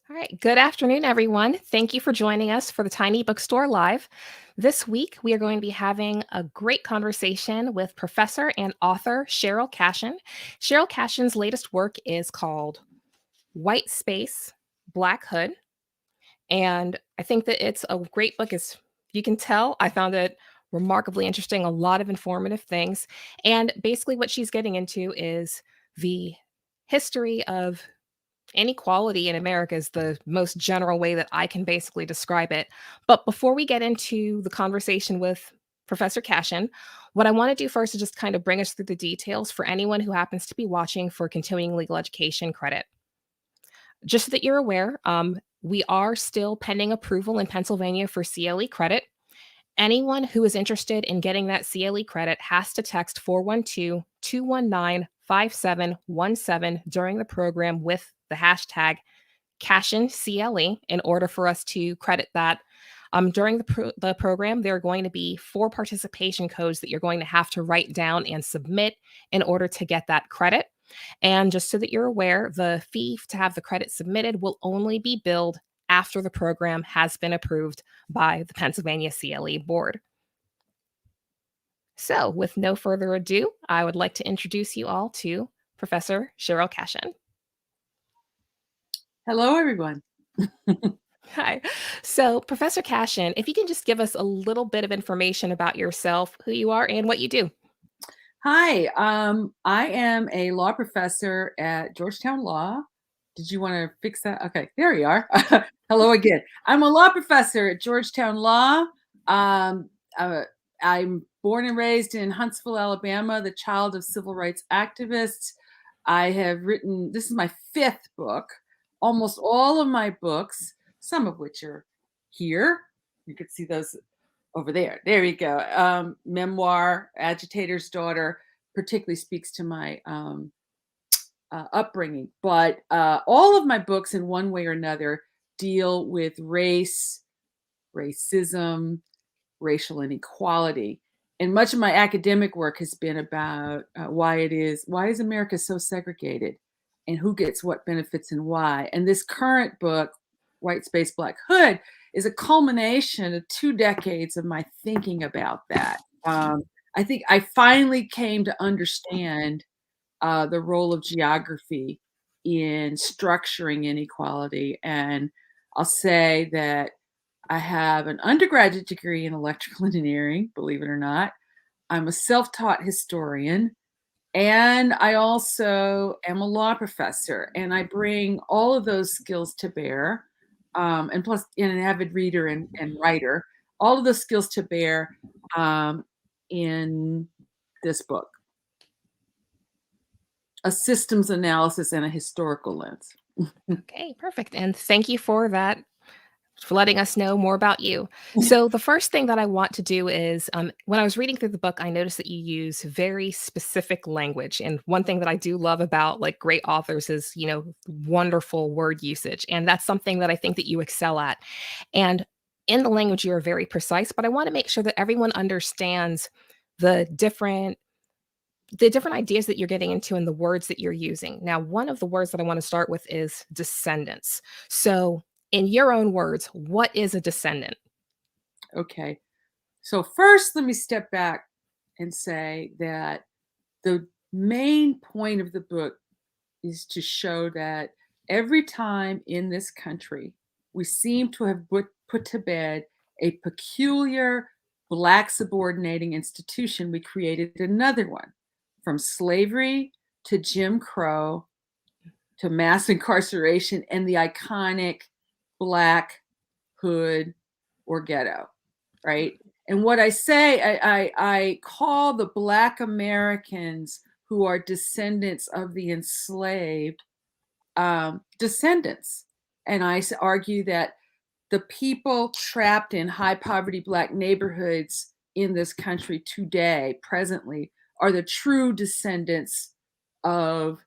All right. Good afternoon, everyone. Thank you for joining us for the Tiny Bookstore Live. This week, we are going to be having a great conversation with professor and author Sheryll Cashin. Sheryll Cashin's latest work is called White Space, Black Hood. And I think that it's a great book. As you can tell, I found it remarkably interesting, a lot of informative things. And basically, what she's getting into is the history of inequality in America is the most general way that I can basically describe it. But before we get into the conversation with Professor Cashin, what I want to do first is just kind of bring us through the details for anyone who happens to be watching for continuing legal education credit. Just so that you're aware, we are still pending approval in Pennsylvania for CLE credit. Anyone who is interested in getting that CLE credit has to text 412-219-5717 during the program with the hashtag Cashin CLE in order for us to credit that. During the program, there are going to be 4 participation codes that you're going to have to write down and submit in order to get that credit. And just so that you're aware, the fee to have the credit submitted will only be billed after the program has been approved by the Pennsylvania CLE board. So, with no further ado, I would like to introduce you all to Professor Sheryll Cashin. Hello, everyone. Hi. So, Professor Cashin, if you can just give us a little bit of information about yourself, who you are, and what you do. Hi, I am a law professor at Georgetown Law. Did you want to fix that? Okay, there you are. Hello again. I'm a law professor at Georgetown Law. Um, uh, I'm born and raised in Huntsville, Alabama, the child of civil rights activists. I have written, this is my 5th book, almost all of my books, some of which are here. You could see those over there. There you go. Memoir, Agitator's Daughter, particularly speaks to my upbringing. But all of my books, in one way or another, deal with race, racism, racial inequality. And much of my academic work has been about why is America so segregated and who gets what benefits and why. And this current book, White Space, Black Hood, is a culmination of 2 decades of my thinking about that. I think I finally came to understand the role of geography in structuring inequality. And I'll say that I have an undergraduate degree in electrical engineering, believe it or not. I'm a self-taught historian, and I also am a law professor, and I bring all of those skills to bear, and plus an avid reader and writer, all of those skills to bear in this book, a systems analysis and a historical lens. Okay, perfect. And thank you for that, for letting us know more about you. So, the first thing that I want to do is when I was reading through the book, I noticed that you use very specific language. And one thing that I do love about like great authors is, wonderful word usage. And that's something that I think that you excel at. And in the language, you're very precise, but I want to make sure that everyone understands the different ideas that you're getting into and the words that you're using. Now, one of the words that I want to start with is descendants. So, in your own words, what is a descendant? Okay. So first, let me step back and say that the main point of the book is to show that every time in this country we seem to have put to bed a peculiar Black subordinating institution, we created another one, from slavery to Jim Crow to mass incarceration and the iconic Black hood or ghetto, right? And what I say, I call the Black Americans who are descendants of the enslaved descendants. And I argue that the people trapped in high poverty Black neighborhoods in this country today, presently, are the true descendants of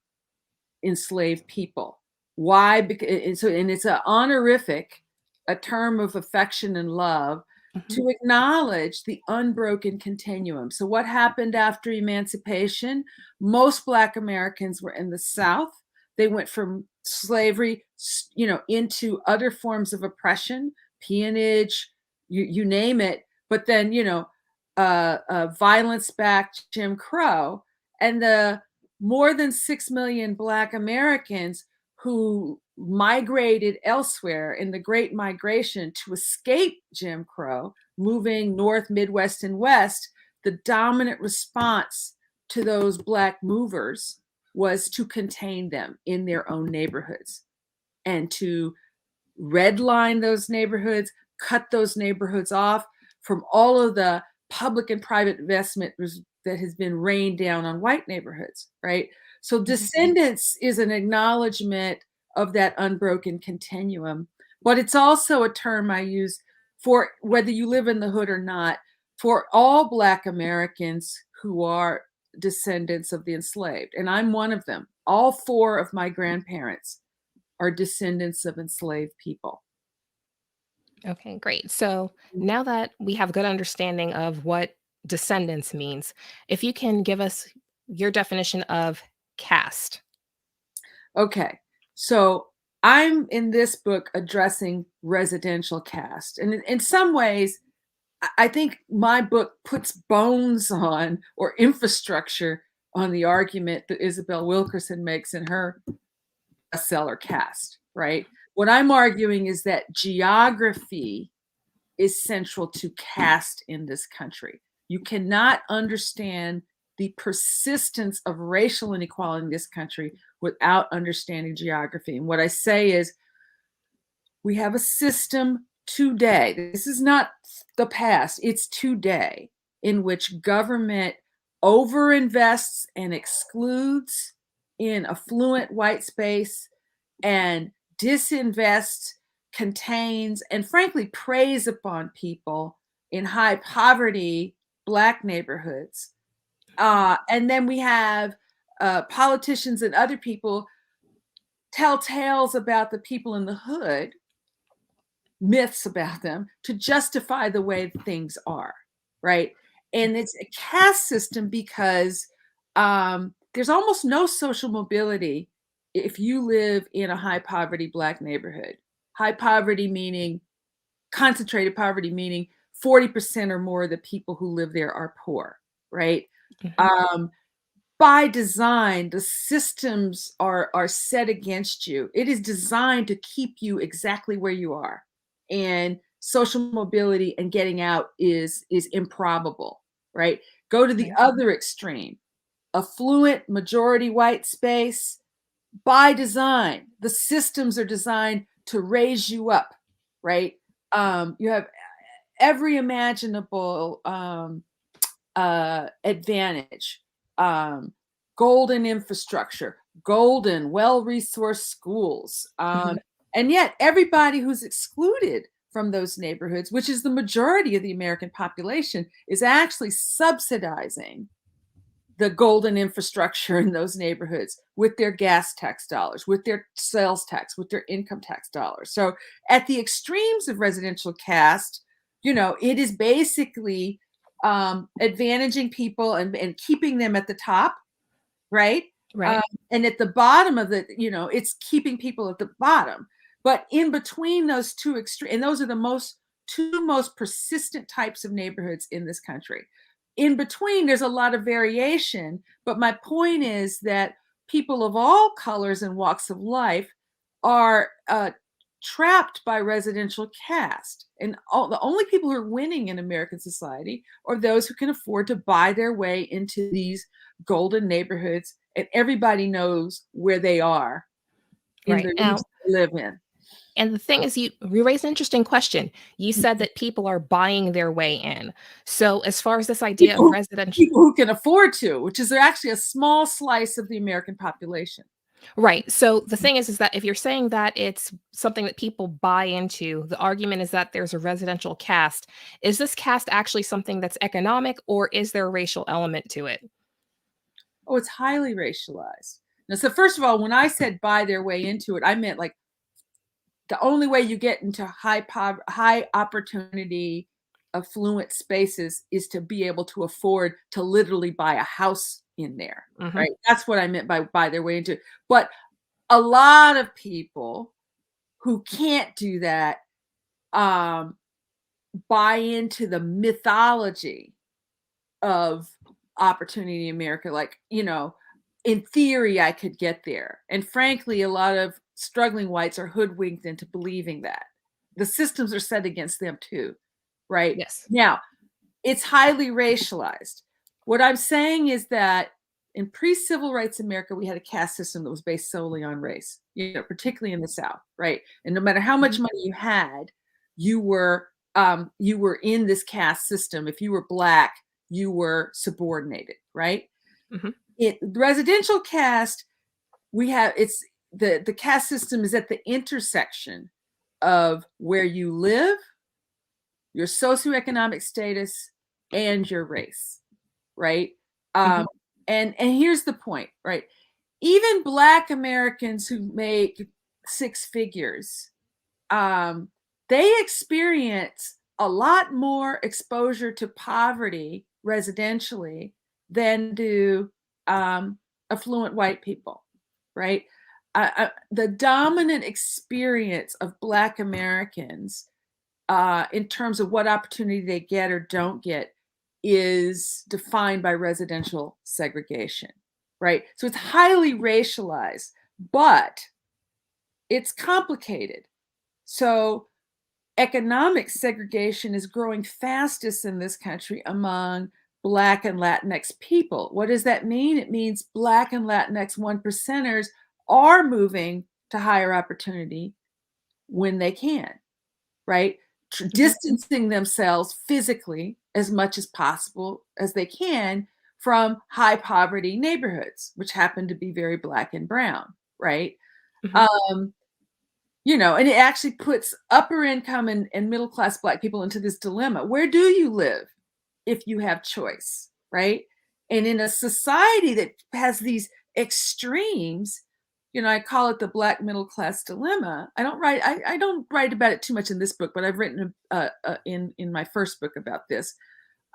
enslaved people. Why? Because and it's an honorific, a term of affection and love Mhm. to acknowledge the unbroken continuum. So what happened after emancipation? Most Black Americans were in the South. They went from slavery, into other forms of oppression, peonage, you name it. But then, violence-backed Jim Crow, and the more than 6 million Black Americans who migrated elsewhere in the Great Migration to escape Jim Crow, moving north, Midwest, and West. The dominant response to those Black movers was to contain them in their own neighborhoods and to redline those neighborhoods, cut those neighborhoods off from all of the public and private investment that has been rained down on white neighborhoods, right? So descendants is an acknowledgement of that unbroken continuum, but it's also a term I use for whether you live in the hood or not, for all Black Americans who are descendants of the enslaved. And I'm one of them. All 4 of my grandparents are descendants of enslaved people. Okay, great. So now that we have a good understanding of what descendants means, if you can give us your definition of caste. Okay, so I'm in this book addressing residential caste. And in some ways, I think my book puts bones on or infrastructure on the argument that Isabel Wilkerson makes in her bestseller Caste, right? What I'm arguing is that geography is central to caste in this country. You cannot understand the persistence of racial inequality in this country without understanding geography. And what I say is we have a system today, this is not the past, it's today, in which government overinvests and excludes in affluent white space and disinvests, contains, and frankly preys upon people in high poverty Black neighborhoods. And then we have politicians and other people tell tales about the people in the hood, myths about them, to justify the way things are, right? And it's a caste system because there's almost no social mobility if you live in a high poverty Black neighborhood. High poverty meaning, concentrated poverty meaning 40% or more of the people who live there are poor, right? By design, the systems are set against you. It is designed to keep you exactly where you are. And social mobility and getting out is improbable, right? Go to the other extreme. Affluent majority white space, by design, the systems are designed to raise you up, right? You have every imaginable advantage, golden infrastructure, golden, well-resourced schools. And yet everybody who's excluded from those neighborhoods, which is the majority of the American population, is actually subsidizing the golden infrastructure in those neighborhoods with their gas tax dollars, with their sales tax, with their income tax dollars. So at the extremes of residential caste, it is basically advantaging people and keeping them at the top, right? Right. And at the bottom of it's keeping people at the bottom. But in between those two extremes, and those are the two most persistent types of neighborhoods in this country. In between, there's a lot of variation, but my point is that people of all colors and walks of life are trapped by residential caste. And the only people who are winning in American society are those who can afford to buy their way into these golden neighborhoods, and everybody knows where they are in Right. the Now, regions they live in. and the thing is, you raised an interesting question. You said that people are buying their way in. So as far as this idea of residential, People who can afford to, which is actually a small slice of the American population. right. So the thing is that if you're saying that it's something that people buy into, the argument is that there's a residential caste. Is this caste actually something that's economic, or is there a racial element to it? Oh, it's highly racialized. Now, so first of all, when I said buy their way into it, I meant like the only way you get into high opportunity, affluent spaces is to be able to afford to literally buy a house in there, right? That's what I meant by buy their way into it. But a lot of people who can't do that buy into the mythology of opportunity in America. Like, in theory, I could get there. And frankly, a lot of struggling whites are hoodwinked into believing that. The systems are set against them too, right? Yes. Now, it's highly racialized. What I'm saying is that in pre-civil rights America, we had a caste system that was based solely on race, particularly in the South, right? And no matter how much Mhm. money you had, you were in this caste system. If you were Black, you were subordinated, right? Mhm. Residential caste, it's the caste system is at the intersection of where you live, your socioeconomic status, and your race, right? Mhm. Um, and here's the point, right? Even Black Americans who make six figures, they experience a lot more exposure to poverty residentially than do affluent white people, right? The dominant experience of Black Americans in terms of what opportunity they get or don't get is defined by residential segregation, right? So it's highly racialized, but it's complicated. So economic segregation is growing fastest in this country among Black and Latinx people. What does that mean? It means Black and Latinx one percenters are moving to higher opportunity when they can, right? Mhm. Distancing themselves physically as much as possible as they can from high poverty neighborhoods, which happen to be very Black and brown, right? Mhm. Um, and it actually puts upper income and middle class Black people into this dilemma. Where do you live if you have choice, right? And in a society that has these extremes, I call it the Black middle class dilemma. I don't write about it too much in this book, but I've written in my first book about this.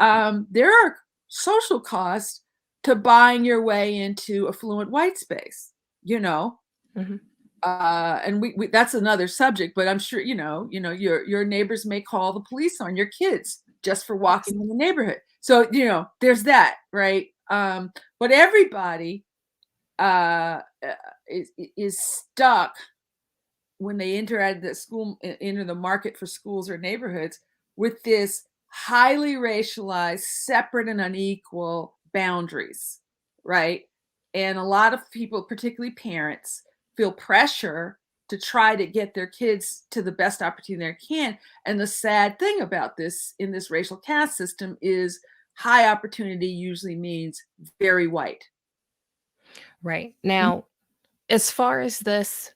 There are social costs to buying your way into affluent white space, Mhm. and we that's another subject, but I'm sure your neighbors may call the police on your kids just for Yes. walking in the neighborhood. So there's that, right? But everybody uh, is stuck when they enter the market for schools or neighborhoods with this highly racialized, separate and unequal boundaries, right? And a lot of people, particularly parents, feel pressure to try to get their kids to the best opportunity they can. And the sad thing about this in this racial caste system is high opportunity usually means very white. Right. Now, as far as this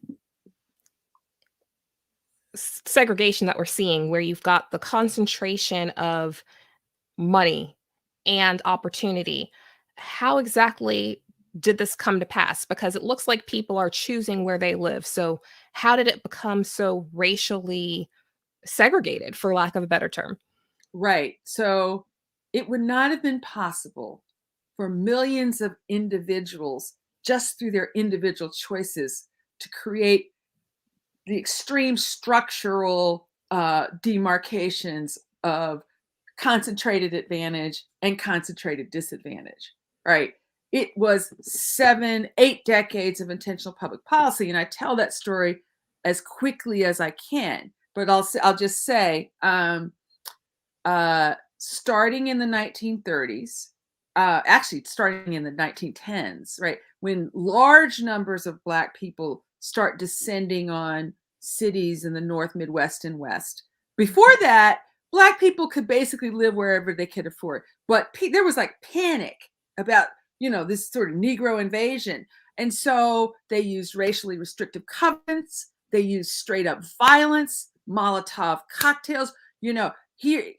segregation that we're seeing, where you've got the concentration of money and opportunity, how exactly did this come to pass? Because it looks like people are choosing where they live. So, how did it become so racially segregated, for lack of a better term? Right. So it would not have been possible for millions of individuals just through their individual choices to create the extreme structural demarcations of concentrated advantage and concentrated disadvantage, right? It was 7, 8 decades of intentional public policy. And I tell that story as quickly as I can, but I'll just say, starting in the 1930s, actually starting in the 1910s, right, when large numbers of Black people start descending on cities in the North, Midwest, and West. Before that, Black people could basically live wherever they could afford, but there was like panic about this sort of Negro invasion, and so they used racially restrictive covenants. They used straight up violence, Molotov cocktails. Here,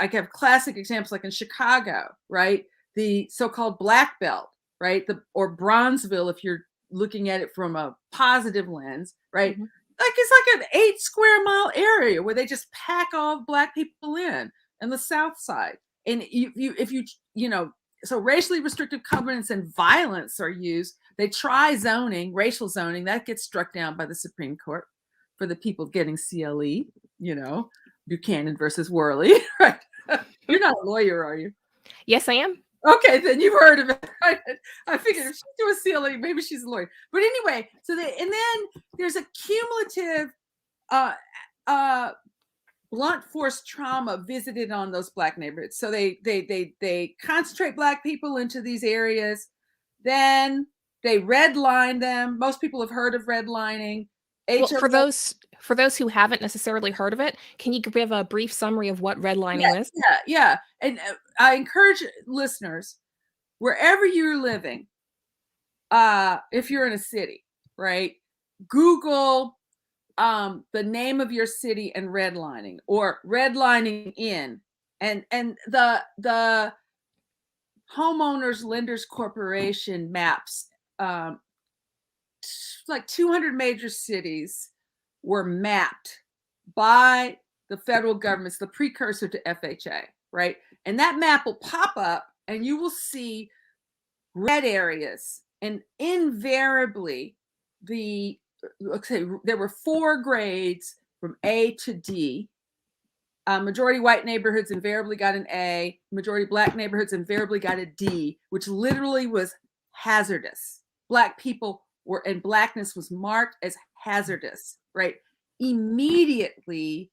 I have classic examples like in Chicago, right? The so-called Black Belt, right? Or Bronzeville, if you're looking at it from a positive lens, right? Mhm. Like it's like an 8 square mile area where they just pack all Black people in the South Side. And if you so racially restrictive covenants and violence are used. They try zoning, racial zoning, that gets struck down by the Supreme Court for the people getting CLE, Buchanan versus Worley, right? You're not a lawyer, are you? Yes, I am. Okay, then you've heard of it. Right? I figured if she's doing CLE, maybe she's a lawyer. But anyway, and then there's a cumulative blunt force trauma visited on those Black neighborhoods. So they concentrate Black people into these areas. Then they redline them. Most people have heard of redlining. Well, for those who haven't necessarily heard of it, can you give a brief summary of what redlining is? Yeah. And I encourage listeners, wherever you're living, if you're in a city, right, Google the name of your city and redlining, or redlining in, and the homeowners lenders corporation maps, like 200 major cities were mapped by the federal government's the precursor to FHA, right? And that map will pop up and you will see red areas, and invariably there were 4 grades from A to D. Majority white neighborhoods invariably got an A. Majority Black neighborhoods invariably got a D, which literally was hazardous. Black people and Blackness was marked as hazardous, right? Immediately,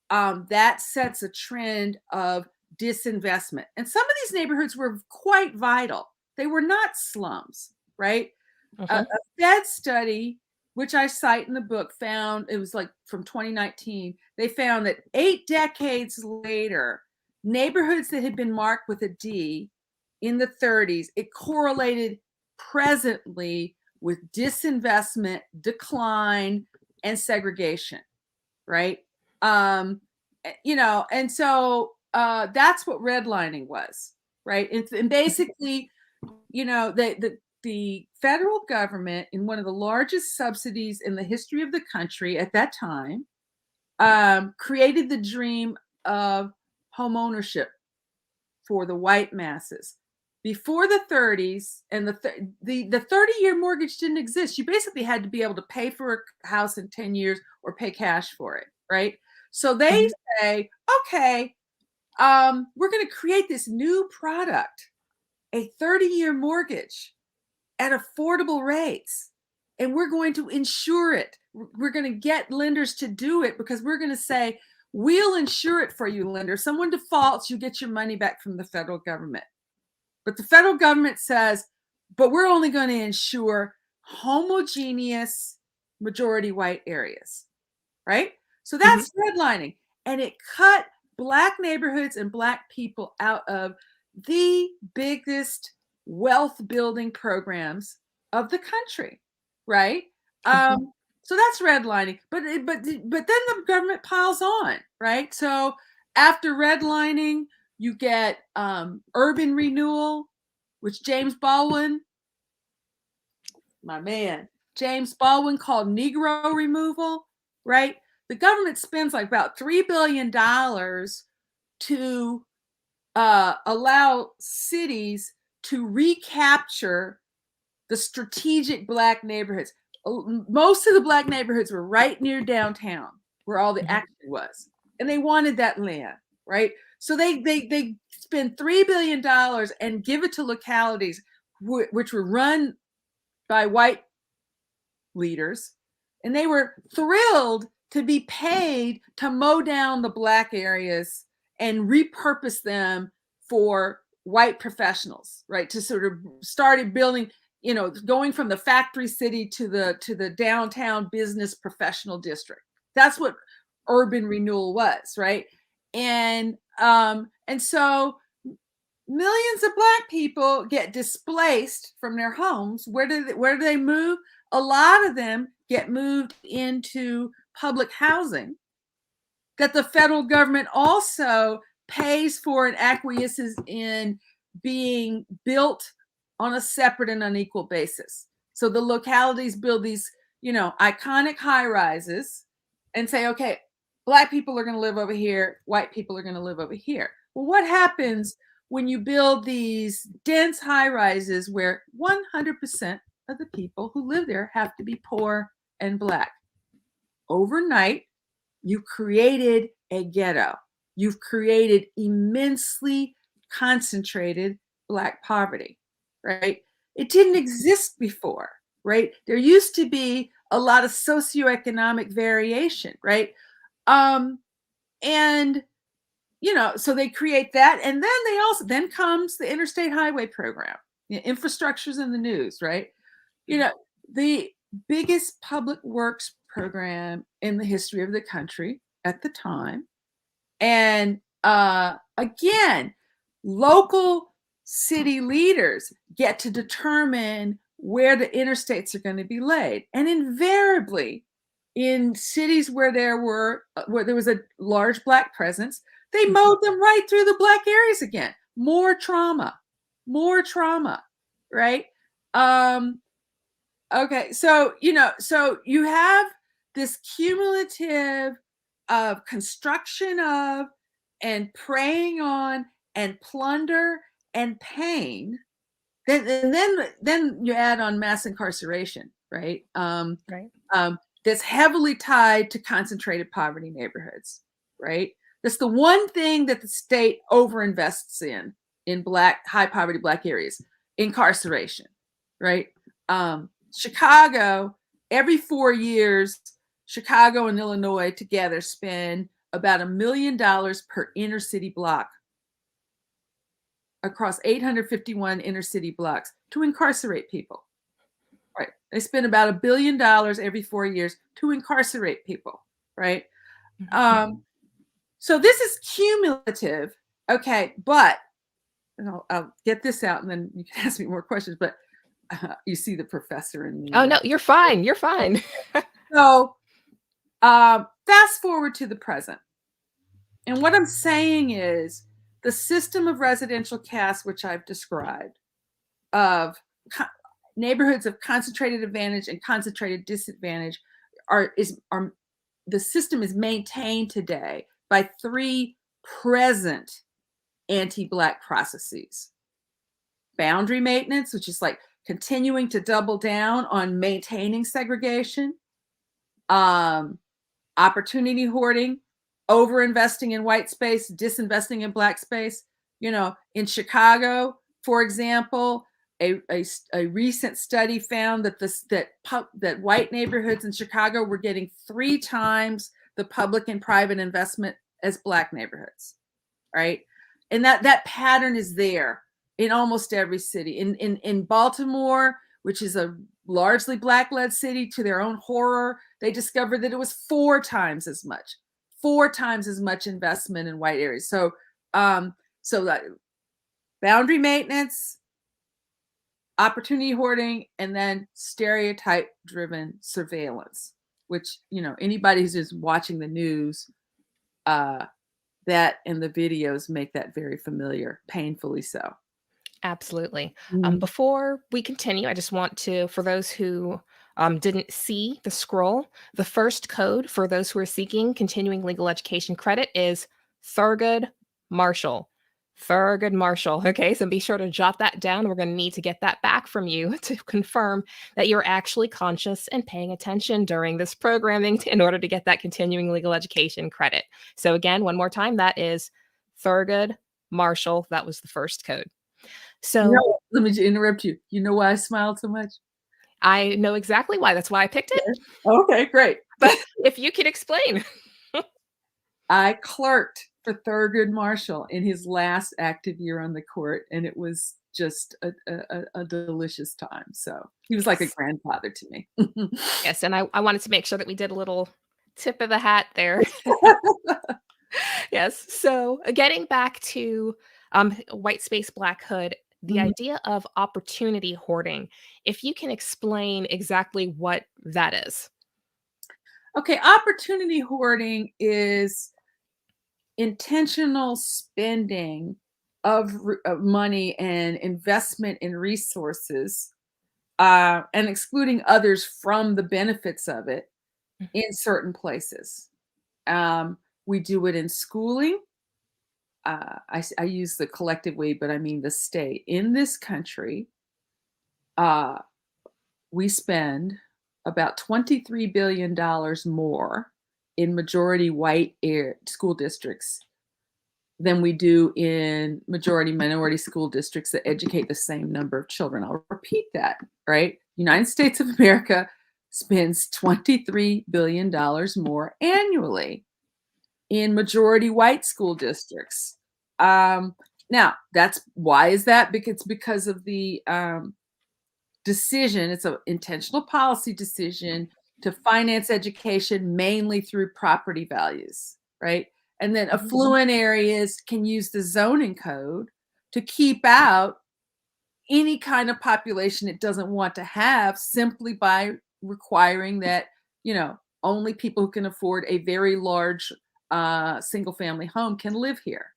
that sets a trend of disinvestment. And some of these neighborhoods were quite vital. They were not slums, right? A Fed study, which I cite in the book, found, it was like from 2019, they found that 8 decades later, neighborhoods that had been marked with a D in the 30s, it correlated presently with disinvestment, decline, and segregation, right? And so that's what redlining was, right? And basically, the federal government, in one of the largest subsidies in the history of the country at that time, created the dream of home ownership for the white masses. Before the 30s, and the 30-year mortgage didn't exist. You basically had to be able to pay for a house in 10 years or pay cash for it, right? So they say, okay, we're going to create this new product, a 30-year mortgage at affordable rates, and we're going to insure it. We're going to get lenders to do it because we're going to say, we'll insure it for you, lender. Someone defaults, you get your money back from the federal government. But the federal government says, but we're only going to insure homogeneous majority white areas, right? So that's redlining. And it cut Black neighborhoods and Black people out of the biggest wealth building programs of the country, right? So that's redlining. But then the government piles on, right? So after redlining, you get urban renewal, which James Baldwin, my man, James Baldwin called Negro removal, right? The government spends like about $3 billion to allow cities to recapture the strategic Black neighborhoods. Most of the Black neighborhoods were right near downtown where all the action was. And they wanted that land, right? So they spend $3 billion and give it to localities which were run by white leaders. And they were thrilled to be paid to mow down the Black areas and repurpose them for white professionals, right? To sort of started building, going from the factory city to the downtown business professional district. That's what urban renewal was, right? And so millions of Black people get displaced from their homes. Where do they move? A lot of them get moved into public housing that the federal government also pays for and acquiesces in being built on a separate and unequal basis. So the localities build these, iconic high rises and say, okay, Black people are going to live over here, white people are going to live over here. Well, what happens when you build these dense high rises where 100% of the people who live there have to be poor and Black. Overnight, you created a ghetto. You've created immensely concentrated Black poverty, right? It didn't exist before, right? There used to be a lot of socioeconomic variation, right? And so they create that, and then comes the interstate highway program. Infrastructure's in the news, right? The biggest public works program in the history of the country at the time. And again, local city leaders get to determine where the interstates are going to be laid. And invariably, in cities where there was a large Black presence, they mowed them right through the Black areas again. More trauma, right? Okay, so you have this cumulative of construction of and preying on and plunder and pain. Then you add on mass incarceration, right? Right. That's heavily tied to concentrated poverty neighborhoods, right? That's the one thing that the state overinvests in high poverty Black areas: incarceration, right? Chicago, every 4 years, Chicago and Illinois together spend about $1 million per inner city block across 851 inner city blocks to incarcerate people. Right. They spend about $1 billion every 4 years to incarcerate people. Right. So this is cumulative. Okay. But I'll get this out and then you can ask me more questions. But you see the professor in me. Oh, no, you're fine. You're fine. So fast forward to the present. And what I'm saying is the system of residential caste, which I've described, of neighborhoods of concentrated advantage and concentrated disadvantage, the system is maintained today by 3 present anti-Black processes. Boundary maintenance, which is like continuing to double down on maintaining segregation. Opportunity hoarding, over-investing in white space, disinvesting in Black space. In Chicago, for example, a recent study found that white neighborhoods in Chicago were getting 3 times the public and private investment as Black neighborhoods, right? And that pattern is there in almost every city. In Baltimore, which is a largely Black-led city, to their own horror, they discovered that it was 4 times as much investment in white areas. So that boundary maintenance, opportunity hoarding, and then stereotype-driven surveillance, which, anybody who's just watching the news, that and the videos make that very familiar, painfully so. Absolutely. Before we continue, I just want to, for those who didn't see the scroll, the first code for those who are seeking continuing legal education credit is Thurgood Marshall. Thurgood Marshall. Okay, so be sure to jot that down. We're going to need to get that back from you to confirm that you're actually conscious and paying attention during this programming in order to get that continuing legal education credit. So again, one more time, that is Thurgood Marshall. That was the first code. So let me interrupt you. You know why I smiled so much? I know exactly why. That's why I picked it. Okay, great. But if you could explain. I clerked for Thurgood Marshall in his last active year on the court, and it was just a delicious time. So he was like a grandfather to me. Yes, and I wanted to make sure that we did a little tip of the hat there. Yes. So getting back to white space Black hood, the idea of opportunity hoarding, if you can explain exactly what that is. Okay, opportunity hoarding is intentional spending of money and investment in resources, and excluding others from the benefits of it in certain places. We do it in schooling. I use the collective we, but I mean the state. In this country, we spend about $23 billion more in majority white school districts than we do in majority minority school districts that educate the same number of children. I'll repeat that, right? United States of America spends $23 billion more annually in majority white school districts. Now, why is that? Because of the decision. It's an intentional policy decision to finance education mainly through property values, right? And then affluent areas can use the zoning code to keep out any kind of population it doesn't want to have, simply by requiring that, only people who can afford a very large single family home can live here,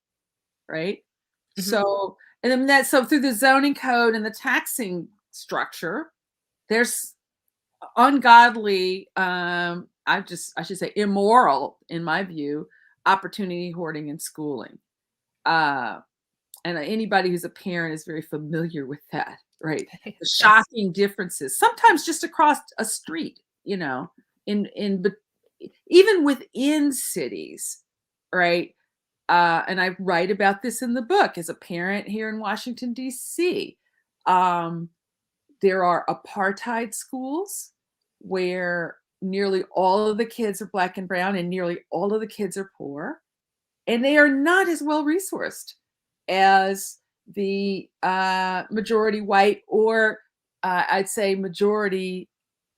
right? So, and then so through the zoning code and the taxing structure, there's ungodly, I should say immoral, in my view, opportunity hoarding and schooling. And anybody who's a parent is very familiar with that, right? The Yes. shocking differences, sometimes just across a street, but even within cities, right? And I write about this in the book. As a parent here in Washington, D.C., there are apartheid schools where nearly all of the kids are Black and brown and nearly all of the kids are poor. And they are not as well resourced as the majority white or I'd say majority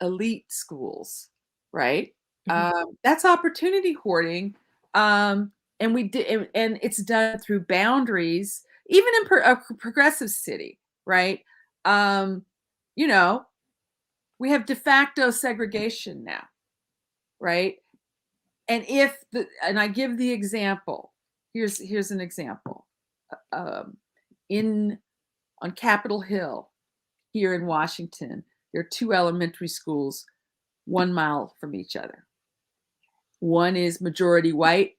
elite schools, right? That's opportunity hoarding. And it's done through boundaries, even in a progressive city, right? We have de facto segregation now, right? And I give the example. Here's an example. On Capitol Hill here in Washington, there are two elementary schools 1 mile from each other. One is majority white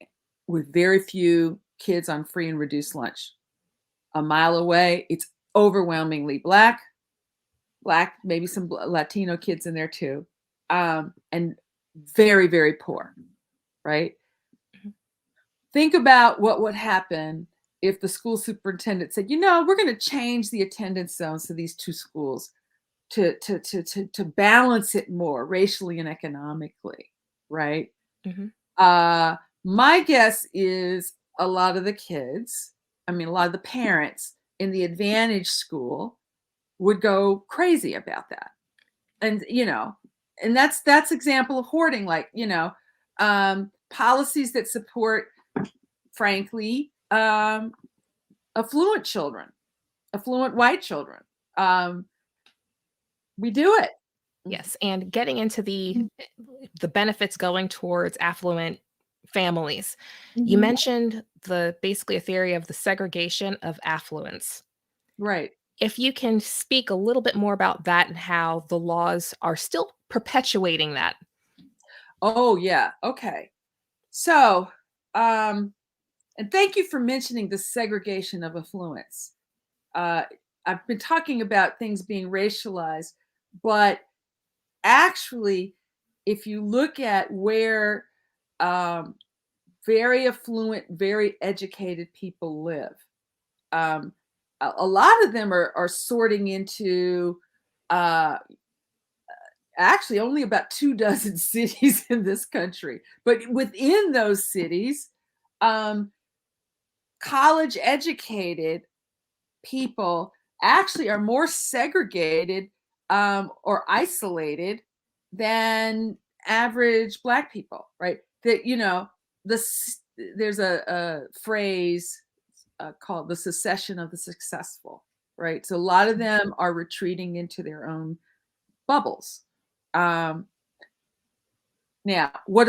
with very few kids on free and reduced lunch. A mile away, it's overwhelmingly Black, maybe some Latino kids in there too, and very, very poor, right? Think about what would happen if the school superintendent said, we're going to change the attendance zones to these two schools to balance it more racially and economically, right? My guess is a lot of the parents in the advantage school would go crazy about that. And, and that's example of hoarding, like, policies that support, frankly, affluent white children. We do it. Yes, and getting into the benefits going towards affluent families. You mentioned basically a theory of the segregation of affluence. Right. If you can speak a little bit more about that and how the laws are still perpetuating that. Oh, yeah. Okay. So, and thank you for mentioning the segregation of affluence. I've been talking about things being racialized, but actually, if you look at where very affluent, very educated people live, a lot of them are sorting into actually only about 24 cities in this country. But within those cities, college educated people actually are more segregated or isolated than average Black people, right? That, there's a phrase called the secession of the successful, right? So a lot of them are retreating into their own bubbles. Now, what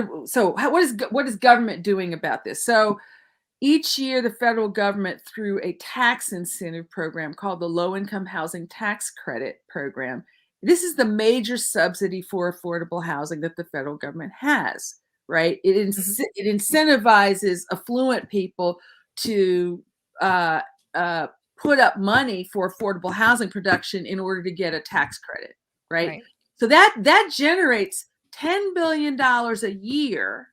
is government doing about this? So each year, the federal government, through a tax incentive program called the Low Income Housing Tax Credit Program, this is the major subsidy for affordable housing that the federal government has, right? It incentivizes affluent people to uh, put up money for affordable housing production in order to get a tax credit, right? So that generates $10 billion a year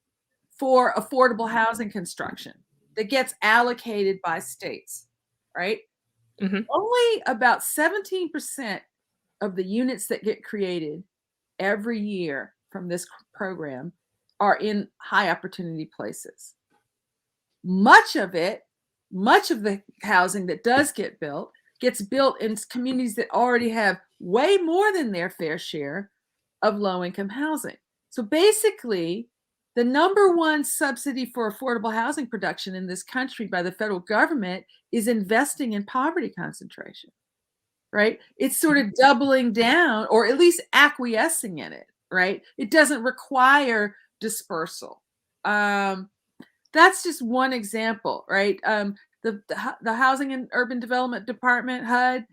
for affordable housing construction that gets allocated by states, right? Mm-hmm. Only about 17% of the units that get created every year from this program are in high opportunity places. Much of the housing that does get built gets built in communities that already have way more than their fair share of low-income housing. So basically, the number one subsidy for affordable housing production in this country by the federal government is investing in poverty concentration, right? It's sort of doubling down or at least acquiescing in it, right? It doesn't require dispersal. That's just one example, right? The Housing and Urban Development Department, HUD,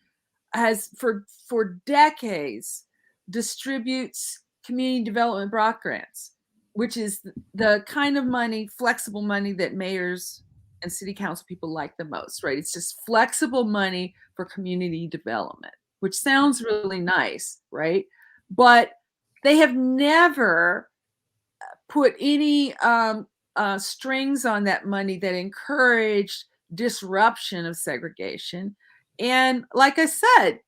has for decades distributes community development block grants, which is the kind of money, flexible money that mayors and city council people like the most, right? It's just flexible money for community development, which sounds really nice, right? But they have never put any strings on that money that encouraged disruption of segregation. And like I said,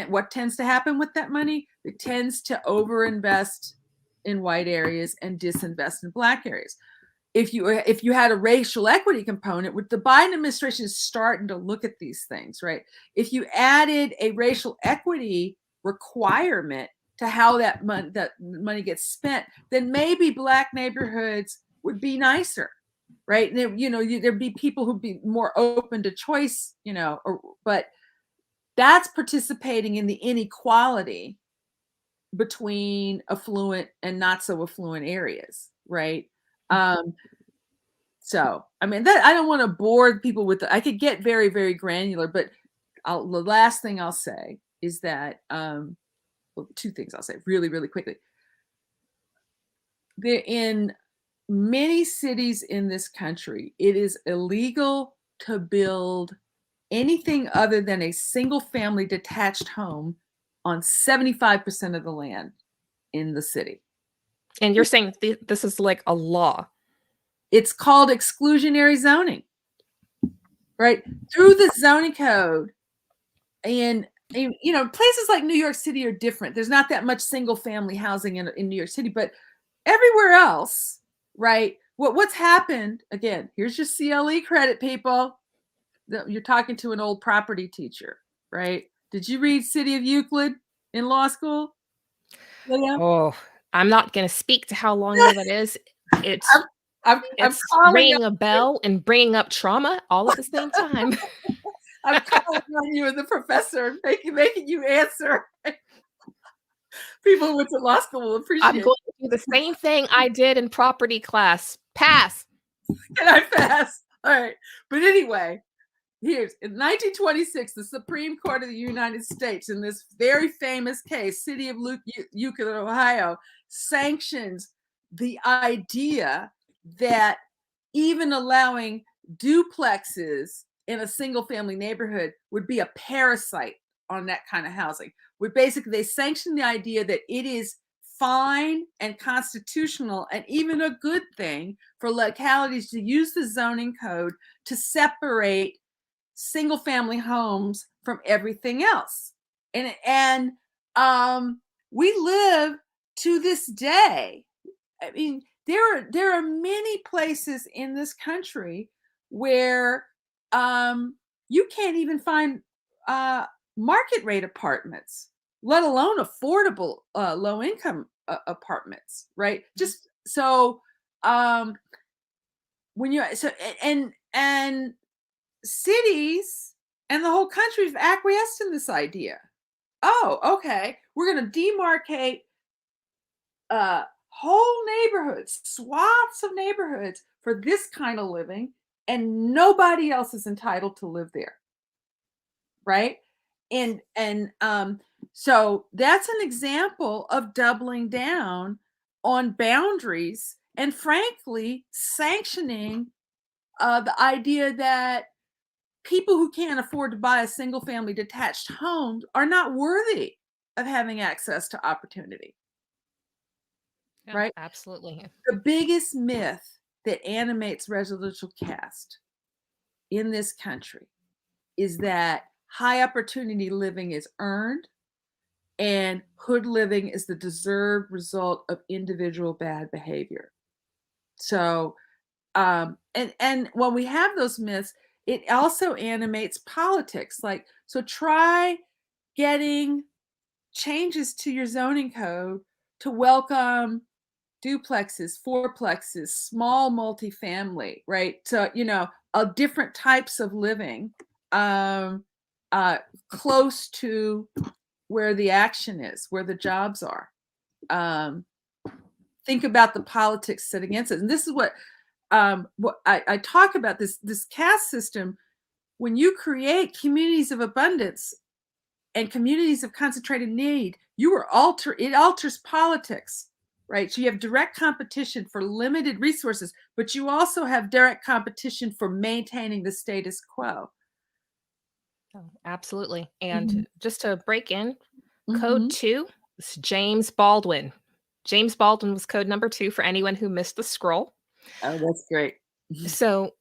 what tends to happen with that money? It tends to overinvest in white areas and disinvest in black areas. If you had a racial equity component, with the Biden administration is starting to look at these things, right? If you added a racial equity requirement to how that money gets spent, then maybe black neighborhoods would be nicer, right? And there'd be people who'd be more open to choice, but that's participating in the inequality between affluent and not so affluent areas, right? So, I mean, that I don't want to bore people with I could get very, very granular, but the last thing I'll say is that, well, two things I'll say really, really quickly. In many cities in this country, it is illegal to build anything other than a single family detached home on 75% of the land in the city. And you're saying this is like a law. It's called exclusionary zoning, right? Through the zoning code, and places like New York City are different. There's not that much single family housing in New York City, but everywhere else, right? What's happened, again, here's your CLE credit, people. You're talking to an old property teacher, right? Did you read City of Euclid in law school? Yeah. Oh, I'm not going to speak to how long ago that is. It's I'm calling ringing a bell and bringing up trauma all at the same time. I'm calling on you and the professor, making you answer. People who went to law school will appreciate I'm going to do the same thing I did in property class. Pass. Can I pass? All right. But anyway, in 1926, the Supreme Court of the United States, in this very famous case, City of Euclid, Ohio, sanctions the idea that even allowing duplexes in a single family neighborhood would be a parasite on that kind of housing. They sanction the idea that it is fine and constitutional and even a good thing for localities to use the zoning code to separate single family homes from everything else. And we live to this day. I mean, there are many places in this country where you can't even find market rate apartments, let alone affordable low income apartments, right? Just so when you so and cities and the whole country have acquiesced in this idea. Oh, okay, we're going to demarcate whole neighborhoods, swaths of neighborhoods for this kind of living, and nobody else is entitled to live there, right? And so that's an example of doubling down on boundaries and, frankly, sanctioning the idea that people who can't afford to buy a single family detached home are not worthy of having access to opportunity, Yeah, right? absolutely. The biggest myth that animates residential caste in this country is that high opportunity living is earned and hood living is the deserved result of individual bad behavior. So, and when we have those myths, it also animates politics. Like, so try getting changes to your zoning code to welcome duplexes, fourplexes, small multifamily, right? So, different types of living, um, close to where the action is, where the jobs are. Um, think about the politics set against it. And this is what I talk about this caste system. When you create communities of abundance and communities of concentrated need, it alters politics, right? So you have direct competition for limited resources, but you also have direct competition for maintaining the status quo. Oh, absolutely. And Mm-hmm. just to break in, code Mm-hmm. 2 is James Baldwin. James Baldwin was code number 2 for anyone who missed the scroll. Oh, that's great. So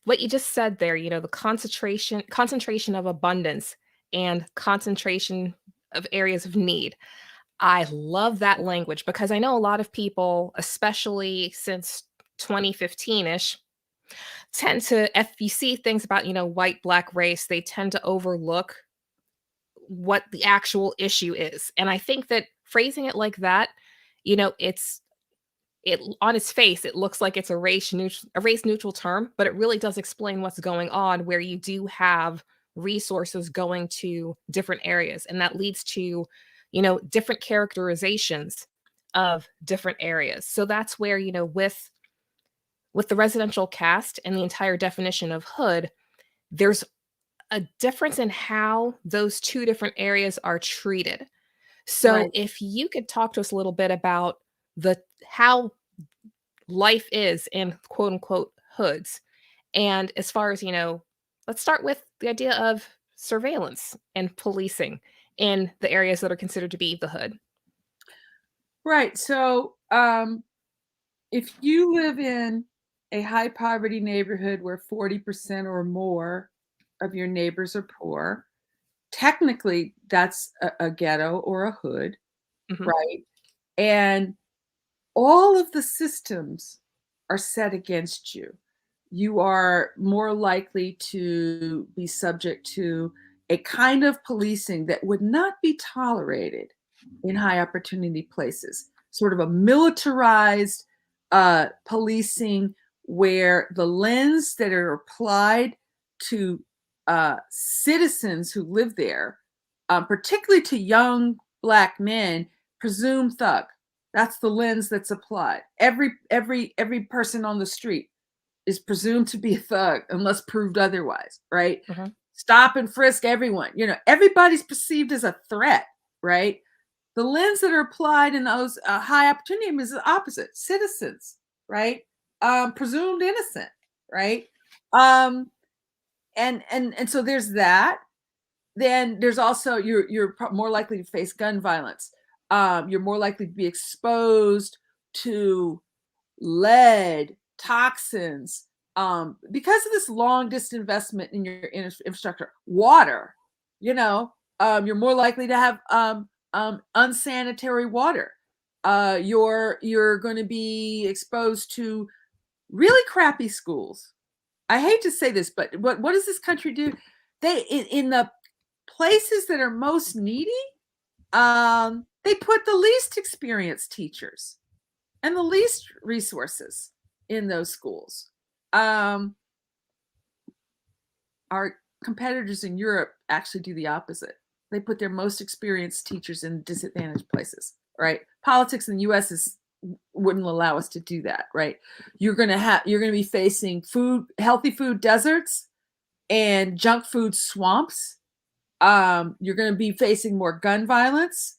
what you just said there, the concentration of abundance and concentration of areas of need. I love that language because I know a lot of people, especially since 2015-ish, tend to, if you see things about, white, black race, they tend to overlook what the actual issue is. And I think that phrasing it like that, it on its face, it looks like it's a race neutral term, but it really does explain what's going on where you do have resources going to different areas. And that leads to, different characterizations of different areas. So that's where, with the residential caste and the entire definition of hood, there's a difference in how those two different areas are treated. So Right. if you could talk to us a little bit about the how life is in quote unquote hoods. And as far as, let's start with the idea of surveillance and policing in the areas that are considered to be the hood. Right. So, if you live in a high poverty neighborhood where 40% or more of your neighbors are poor, technically that's a ghetto or a hood, Mhm. right? And all of the systems are set against you. You are more likely to be subject to a kind of policing that would not be tolerated in high opportunity places, sort of a militarized policing where the lens that are applied to citizens who live there, particularly to young Black men, presume thug. That's the lens that's applied. Every person on the street is presumed to be a thug unless proved otherwise, right? Mhm. Stop and frisk everyone. Everybody's perceived as a threat, right? The lens that are applied in those high opportunity is the opposite. Citizens, right? Presumed innocent, right? Um, and so there's that. Then there's also you're more likely to face gun violence. You're more likely to be exposed to lead, toxins, because of this long disinvestment in your infrastructure. Water, you're more likely to have unsanitary water. You're going to be exposed to really crappy schools. I hate to say this, but what does this country do? They in the places that are most needy, they put the least experienced teachers and the least resources in those schools. Um, our competitors in Europe actually do the opposite. They put their most experienced teachers in disadvantaged places, right? Politics in the US wouldn't allow us to do that, right? You're going to be facing healthy food deserts and junk food swamps. You're going to be facing more gun violence.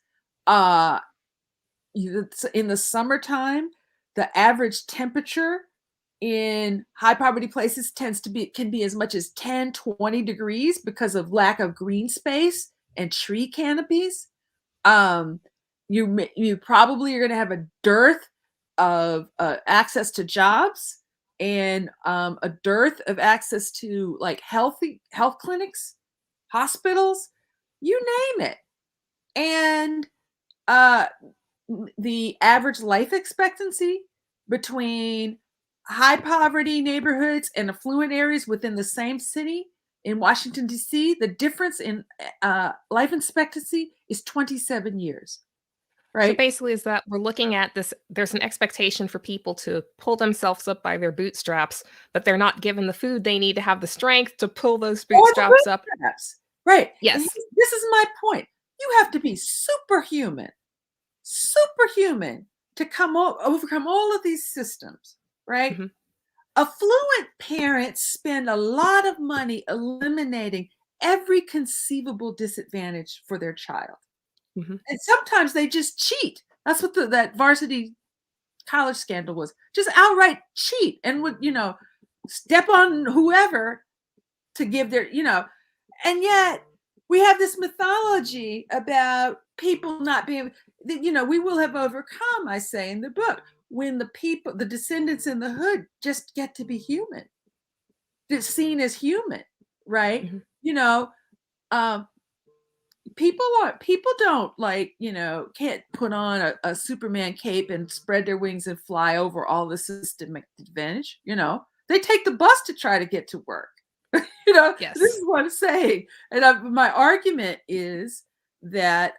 In the summertime, the average temperature in high poverty places can be as much as 10, 20 degrees because of lack of green space and tree canopies. You probably are going to have a dearth of access to jobs, and a dearth of access to like health clinics, hospitals, you name it. And uh, the average life expectancy between high poverty neighborhoods and affluent areas within the same city in Washington, D.C., the difference in life expectancy is 27 years, So right? basically, is that we're looking at this, there's an expectation for people to pull themselves up by their bootstraps, but they're not given the food they need to have the strength to pull those Or the bootstraps up. bootstraps, right? And Yes. this is my point. You have to be superhuman to overcome all of these systems, right? Mhm, Affluent parents spend a lot of money eliminating every conceivable disadvantage for their child. mhm. And sometimes they just cheat. That's what that varsity college scandal was. Just outright cheat and would, step on whoever to give their, and yet we have this mythology about people not being, we will have overcome, I say in the book, when the descendants in the hood just get to be human. It's seen as human, right? Mhm. You know, um, people don't like, can't put on a Superman cape and spread their wings and fly over all the systemic advantage. They take the bus to try to get to work. This Yes. is what I'm saying. And my argument is that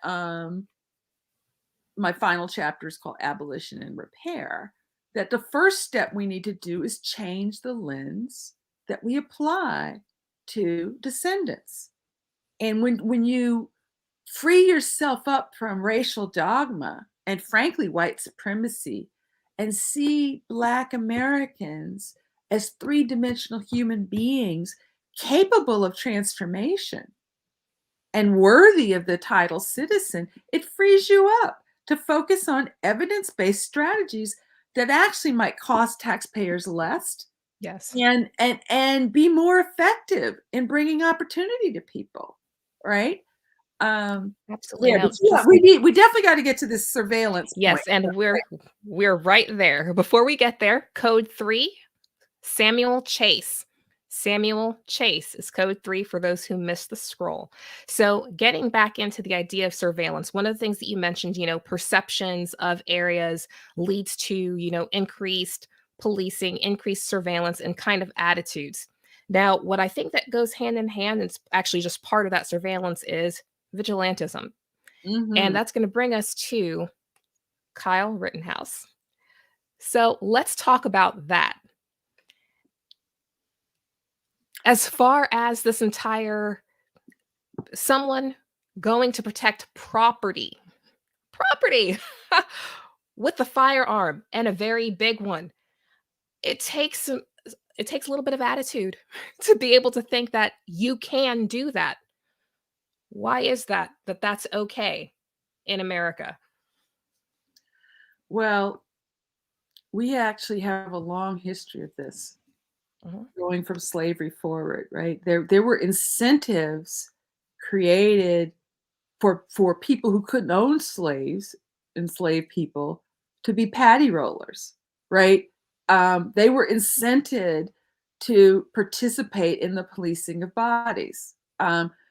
my final chapter is called Abolition and Repair, that the first step we need to do is change the lens that we apply to descendants. And when you free yourself up from racial dogma and frankly white supremacy and see Black Americans as three-dimensional human beings capable of transformation and worthy of the title citizen, it frees you up to focus on evidence-based strategies that actually might cost taxpayers less Yes. and be more effective in bringing opportunity to people, right? Absolutely. Yeah, but Now, yeah, just we definitely got to get to this surveillance point. yes, and we're right there. Before we get there, code 3, Samuel Chase. Samuel Chase is code 3 for those who missed the scroll. So, getting back into the idea of surveillance, one of the things that you mentioned, perceptions of areas leads to, increased policing, increased surveillance, and kind of attitudes. Now, what I think that goes hand in hand, and it's actually just part of that surveillance, is vigilantism. And Mhm. that's going to bring us to Kyle Rittenhouse. So, let's talk about that. As far as this entire someone going to protect property with a firearm and a very big one, it takes it takes a little bit of attitude to be able to think that you can do that. Why is that that's okay in America? Well, we actually have a long history of this, Mhm. going from slavery forward, right? There were incentives created for people who couldn't own slaves, enslaved people, to be patty rollers, right? They were incented to participate in the policing of bodies.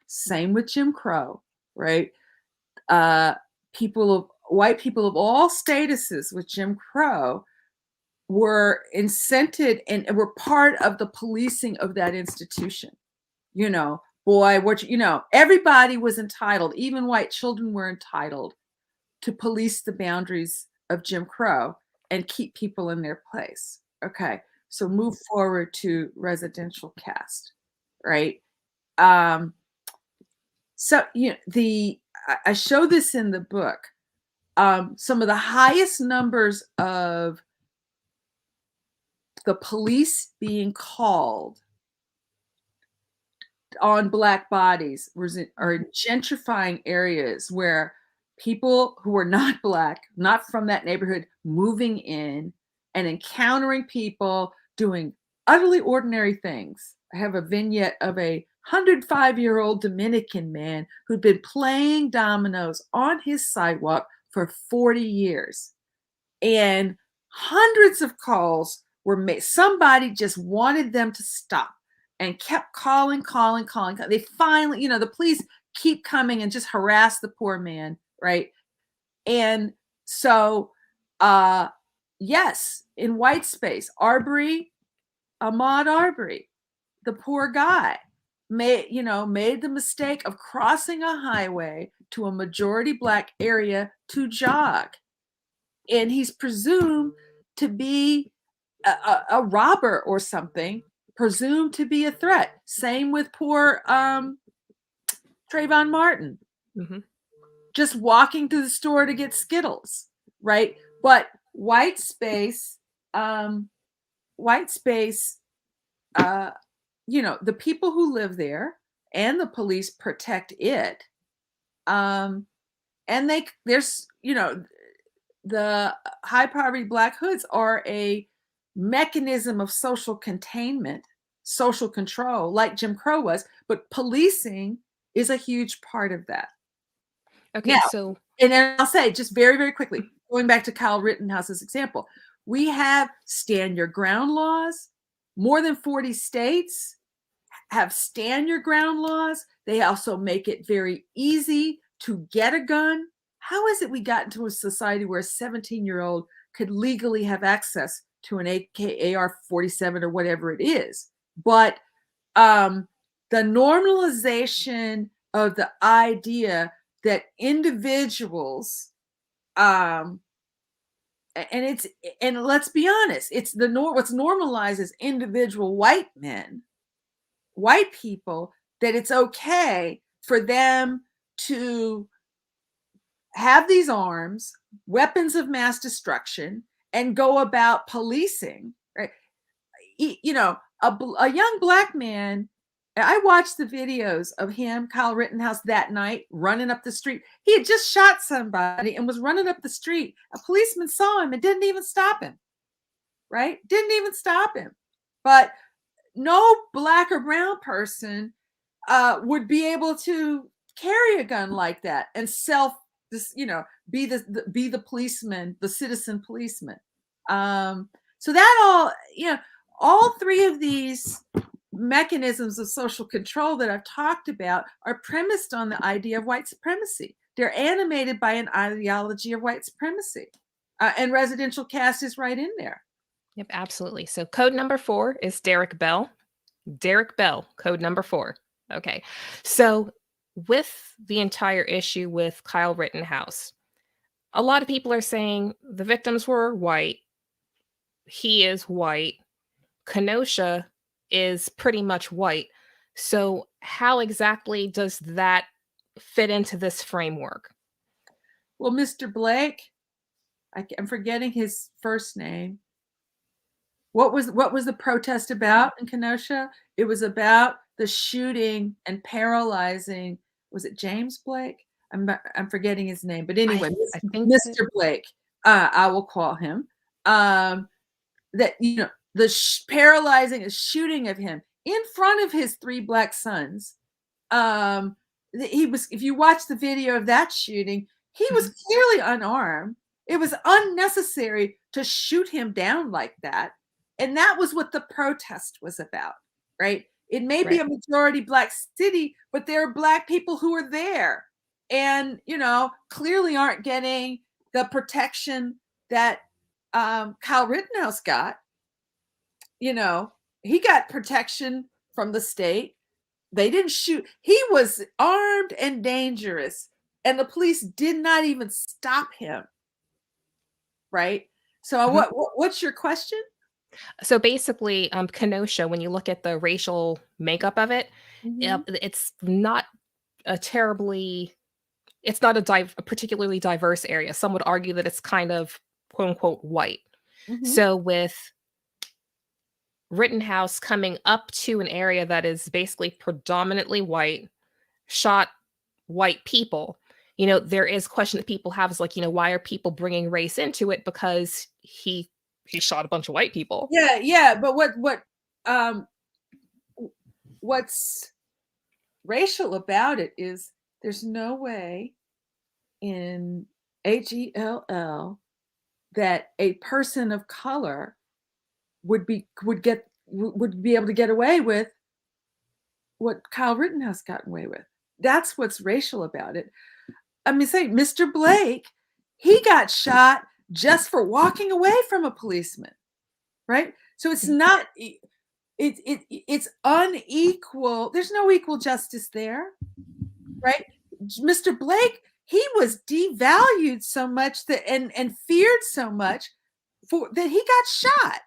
Same with Jim Crow, right? Uh, White people of all statuses with Jim Crow were incented and were part of the policing of that institution. Boy, everybody was entitled, even white children were entitled to police the boundaries of Jim Crow and keep people in their place. Okay, so move forward to residential caste, right? Um, so I show this in the book. Some of the highest numbers of the police being called on Black bodies are in gentrifying areas where people who are not Black, not from that neighborhood, moving in and encountering people doing utterly ordinary things. I have a vignette of a 105-year-old Dominican man who'd been playing dominoes on his sidewalk for 40 years. And hundreds of calls were made. Somebody just wanted them to stop and kept calling. They finally, the police keep coming and just harass the poor man, right? And so, yes, in white space, Ahmaud Arbery, the poor guy, made the mistake of crossing a highway to a majority Black area to jog. And he's presumed to be a robber or something, presumed to be a threat. Same with poor Trayvon Martin, just walking to the store to get Skittles, right? But white space, the people who live there and the police protect it. And there's, the high poverty Black hoods are a mechanism of social containment, social control, like Jim Crow was, but policing is a huge part of that. Okay, Now, so and then I'll say just very, very quickly, going back to Kyle Rittenhouse's example, we have stand your ground laws. More than 40 states have stand your ground laws. They also make it very easy to get a gun. How is it we got into a society where a 17-year-old could legally have access to an AK, AR-47 or whatever it is? But the normalization of the idea that individuals, and let's be honest, it's what's normalized as individual white men, white people, that it's okay for them to have these arms, weapons of mass destruction, and go about policing, right? A young Black man, I watched the videos of him, Kyle Rittenhouse, that night running up the street. He had just shot somebody and was running up the street. A policeman saw him and didn't even stop him, right? Didn't even stop him. But no Black or brown person would be able to carry a gun like that and be the policeman, the citizen policeman. So that all three of these mechanisms of social control that I've talked about are premised on the idea of white supremacy. They're animated by an ideology of white supremacy. And residential caste is right in there. Yep, absolutely. So code number 4 is Derrick Bell. Derrick Bell, code number 4. Okay. So with the entire issue with Kyle Rittenhouse, a lot of people are saying the victims were white. He is white. Kenosha is pretty much white. So how exactly does that fit into this framework? Well, Mr. Blake, I'm forgetting his first name. What was the protest about in Kenosha? It was about the shooting and paralyzing. Was it James Blake? I'm forgetting his name, but anyway, I think Mr. Blake, I will call him. That the paralyzing, and shooting of him in front of his 3 Black sons. He was. If you watch the video of that shooting, he was clearly unarmed. It was unnecessary to shoot him down like that. And that was what the protest was about, right? It may be a majority Black city, but there are Black people who are there and, clearly aren't getting the protection that Kyle Rittenhouse got. He got protection from the state. They didn't shoot. He was armed and dangerous, and the police did not even stop him, right? So what's your question? So basically, Kenosha, when you look at the racial makeup of it, it's not a a particularly diverse area. Some would argue that it's kind of quote unquote white. So with Rittenhouse coming up to an area that is basically predominantly white, shot white people, there is question that people have is like, why are people bringing race into it? Because he he shot a bunch of white people. Yeah. But what's racial about it is there's no way in HELL that a person of color would be able to get away with what Kyle Rittenhouse got away with. That's what's racial about it. I mean, say Mr. Blake, he got shot just for walking away from a policeman, right? So it's not it's unequal. There's no equal justice there, right? Mr. Blake, he was devalued so much that and feared so much for that he got shot.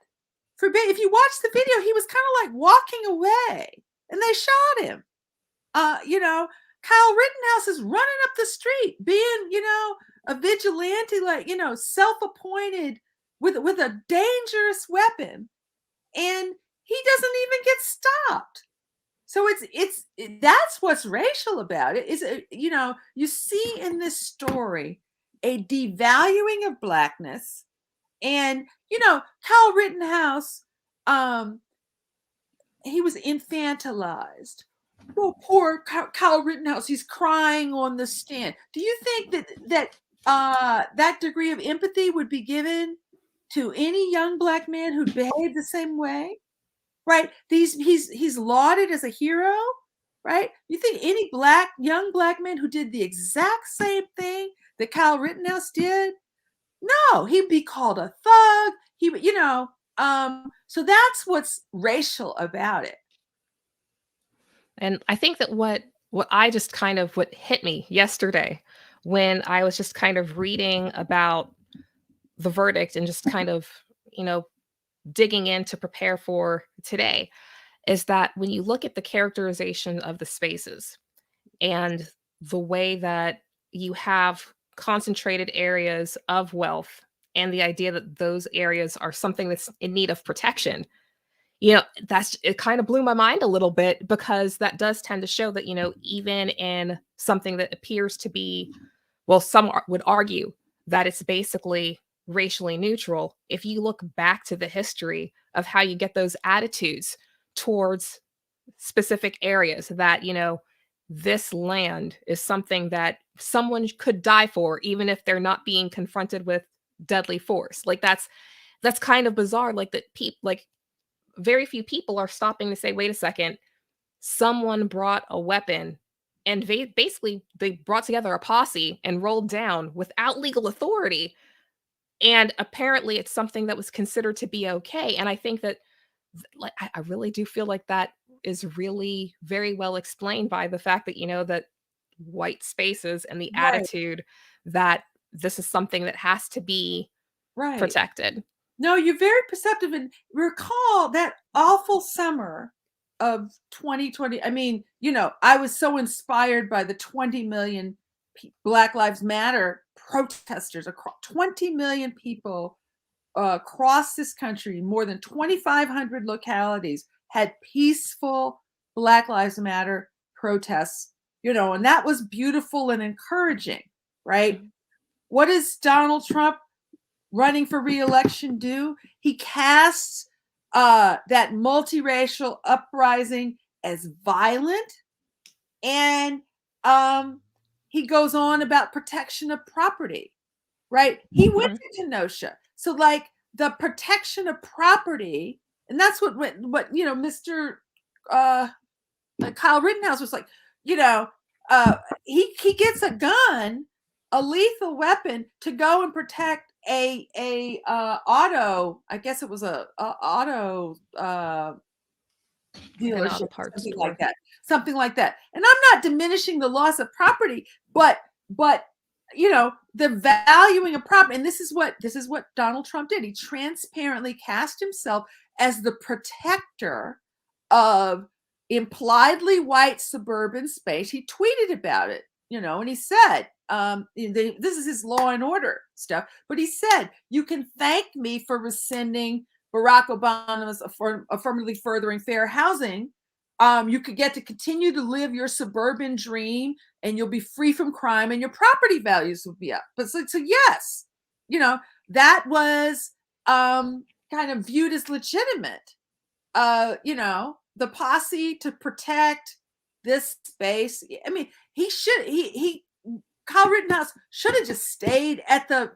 If you watch the video, he was kind of like walking away and they shot him. Kyle Rittenhouse is running up the street being, a vigilante, like, self-appointed with a dangerous weapon, and he doesn't even get stopped. So that's what's racial about it. Is you see in this story a devaluing of Blackness, and Kyle Rittenhouse, he was infantilized. Oh, poor Kyle Rittenhouse, he's crying on the stand. Do you think that degree of empathy would be given to any young Black man who behaved the same way? Right? He's lauded as a hero, right? You think any young Black man who did the exact same thing that Kyle Rittenhouse did? No, he'd be called a thug. So that's what's racial about it. And I think that what hit me yesterday when I was just kind of reading about the verdict and just kind of, digging in to prepare for today is that when you look at the characterization of the spaces and the way that you have concentrated areas of wealth and the idea that those areas are something that's in need of protection, it kind of blew my mind a little bit, because that does tend to show that, even in something that appears to be, well, some would argue that it's basically racially neutral. If you look back to the history of how you get those attitudes towards specific areas, that, this land is something that someone could die for, even if they're not being confronted with deadly force. Like that's kind of bizarre. Like that very few people are stopping to say, wait a second, someone brought a weapon and basically they brought together a posse and rolled down without legal authority. And apparently it's something that was considered to be okay. And I think that I really do feel like that is really very well explained by the fact that, that white spaces and the Right. attitude that this is something that has to be protected. No, you're very perceptive. And recall that awful summer of 2020. I mean, I was so inspired by the 20 million Black Lives Matter protesters. Across 20 million people across this country, more than 2,500 localities had peaceful Black Lives Matter protests, and that was beautiful and encouraging, right? Mm-hmm. What does Donald Trump running for re-election do? He casts that multiracial uprising as violent, and he goes on about protection of property, right? He went to Kenosha. So like the protection of property, and that's what Mr. Kyle Rittenhouse was like, he gets a gun, a lethal weapon, to go and protect a auto, I guess it was a auto dealership, something like that. And I'm not diminishing the loss of property, but the valuing of property. And this is what Donald Trump did. He transparently cast himself as the protector of impliedly white suburban space. He tweeted about it, and he said, this is his law and order stuff, but he said, you can thank me for rescinding Barack Obama's affirmatively furthering fair housing. You could get to continue to live your suburban dream, and you'll be free from crime, and your property values will be up. But so yes, that was kind of viewed as legitimate. The posse to protect this space. I mean, Kyle Rittenhouse should have just stayed at the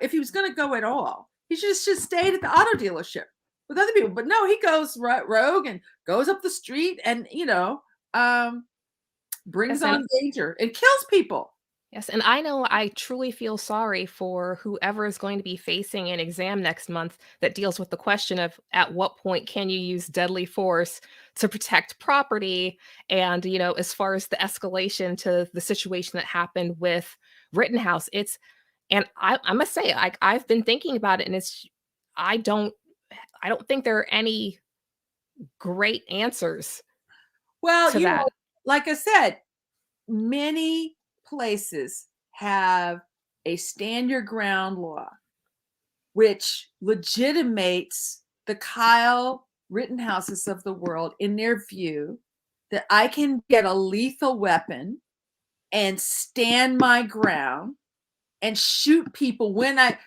if he was going to go at all, he should have just stayed at the auto dealership with other people. But no, he goes rogue and goes up the street and brings on danger and kills people. Yes, and I know I truly feel sorry for whoever is going to be facing an exam next month that deals with the question of at what point can you use deadly force to protect property? And, as far as the escalation to the situation that happened with Rittenhouse, and I must say, I've been thinking about it, and I don't, I don't think there are any great answers Well, to that. like I said, many places have a stand your ground law, which legitimates the Kyle Rittenhouses of the world in their view that I can get a lethal weapon and stand my ground and shoot people when I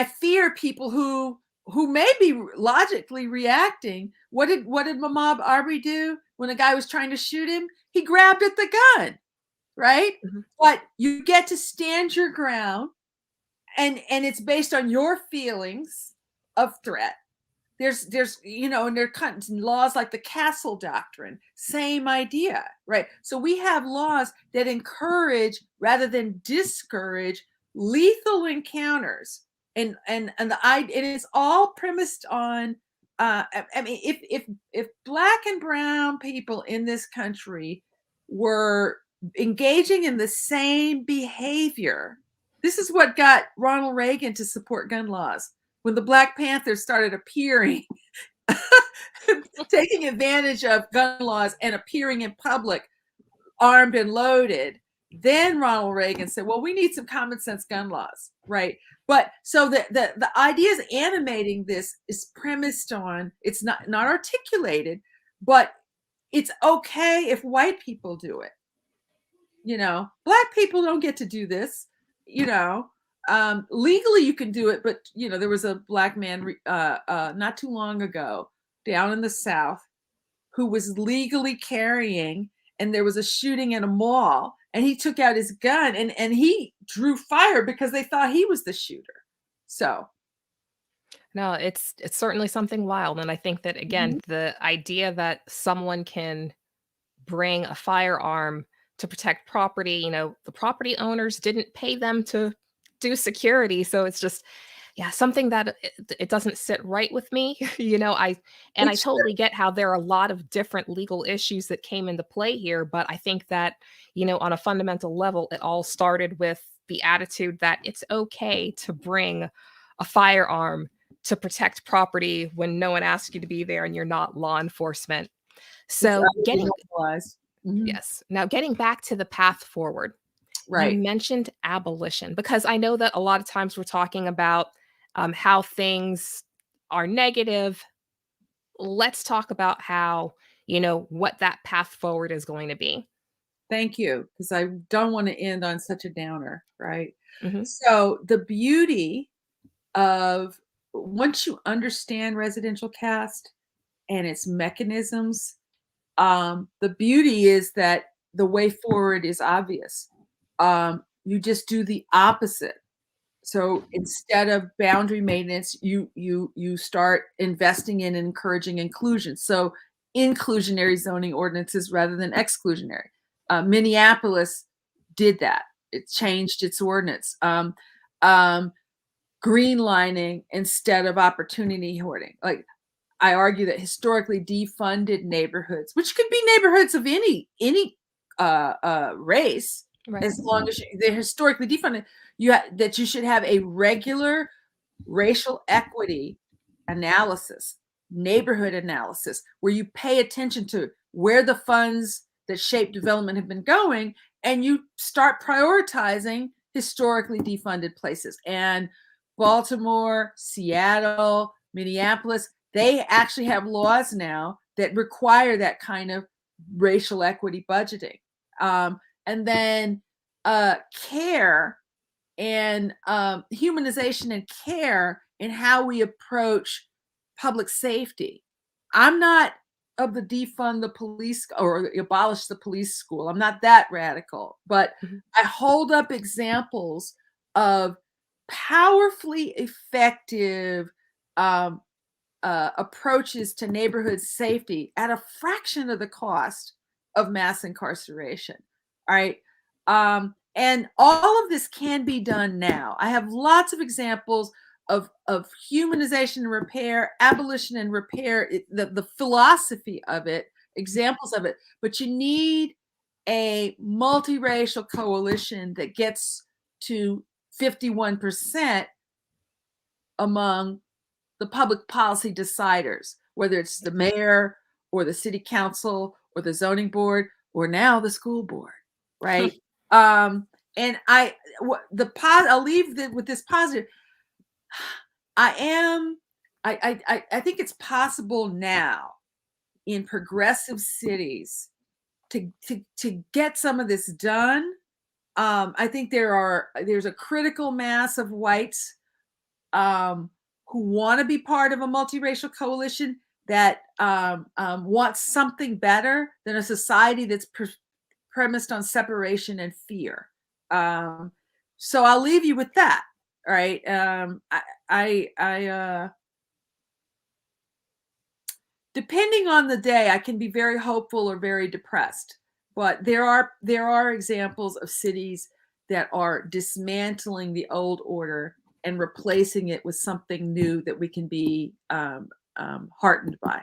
fear people who may be logically reacting. What did Mahmoud Arbery do when a guy was trying to shoot him? He grabbed at the gun, right? Mhm. But you get to stand your ground, and it's based on your feelings of threat. There's and there are laws like the Castle Doctrine, same idea, right? So we have laws that encourage rather than discourage lethal encounters, and it is all premised on. I mean, if Black and brown people in this country were engaging in the same behavior, this is what got Ronald Reagan to support gun laws. When the Black Panthers started appearing, taking advantage of gun laws and appearing in public armed and loaded, then Ronald Reagan said, well, we need some common sense gun laws, right? But so the ideas animating this is premised on, it's not articulated, but it's okay if white people do it. Black people don't get to do this. Legally you can do it, but there was a Black man not too long ago down in the South who was legally carrying, and there was a shooting in a mall, and he took out his gun and he drew fire because they thought he was the shooter. So No, it's certainly something wild, and I think that, again, the idea that someone can bring a firearm to protect property, the property owners didn't pay them to do security, so it's just, yeah, something that it doesn't sit right with me. I it's totally get how there are a lot of different legal issues that came into play here, but I think that, on a fundamental level, it all started with the attitude that it's okay to bring a firearm to protect property when no one asks you to be there and you're not law enforcement. So getting Yes. Now, getting back to the path forward, you right. mentioned abolition, because I know that a lot of times we're talking about how things are negative. Let's talk about how, what that path forward is going to be. Thank you, because I don't want to end on such a downer, right? Hmm. So the beauty of once you understand residential caste and its mechanisms, the beauty is that the way forward is obvious. You just do the opposite. So instead of boundary maintenance, you start investing in and encouraging inclusion. So inclusionary zoning ordinances rather than exclusionary. Minneapolis did that. It changed its ordinance. Greenlining instead of opportunity hoarding. Like, I argue that historically defunded neighborhoods, which could be neighborhoods of any race, Right. as long as they're historically defunded, that you should have a regular racial equity analysis, neighborhood analysis, where you pay attention to where the funds that shape development have been going, and you start prioritizing historically defunded places. And Baltimore, Seattle, Minneapolis, they actually have laws now that require that kind of racial equity budgeting. And then care and humanization and care in how we approach public safety. I'm not of the defund the police or abolish the police school. I'm not that radical, but Mhm. I hold up examples of powerfully effective um, approaches to neighborhood safety at a fraction of the cost of mass incarceration. All right. And all of this can be done now. I have lots of examples of humanization and repair, abolition and repair, the philosophy of it, examples of it. But you need a multiracial coalition that gets to 51% among the public policy deciders, whether it's the mayor or the city council or the zoning board or now the school board, right? And I'll leave with this positive. I am, I think it's possible now in progressive cities to get some of this done. I think there's a critical mass of whites um, who want to be part of a multiracial coalition that wants something better than a society that's premised on separation and fear. Um, so I'll leave you with that. All right. Depending on the day, I can be very hopeful or very depressed. But there are examples of cities that are dismantling the old order and replacing it with something new that we can be heartened by.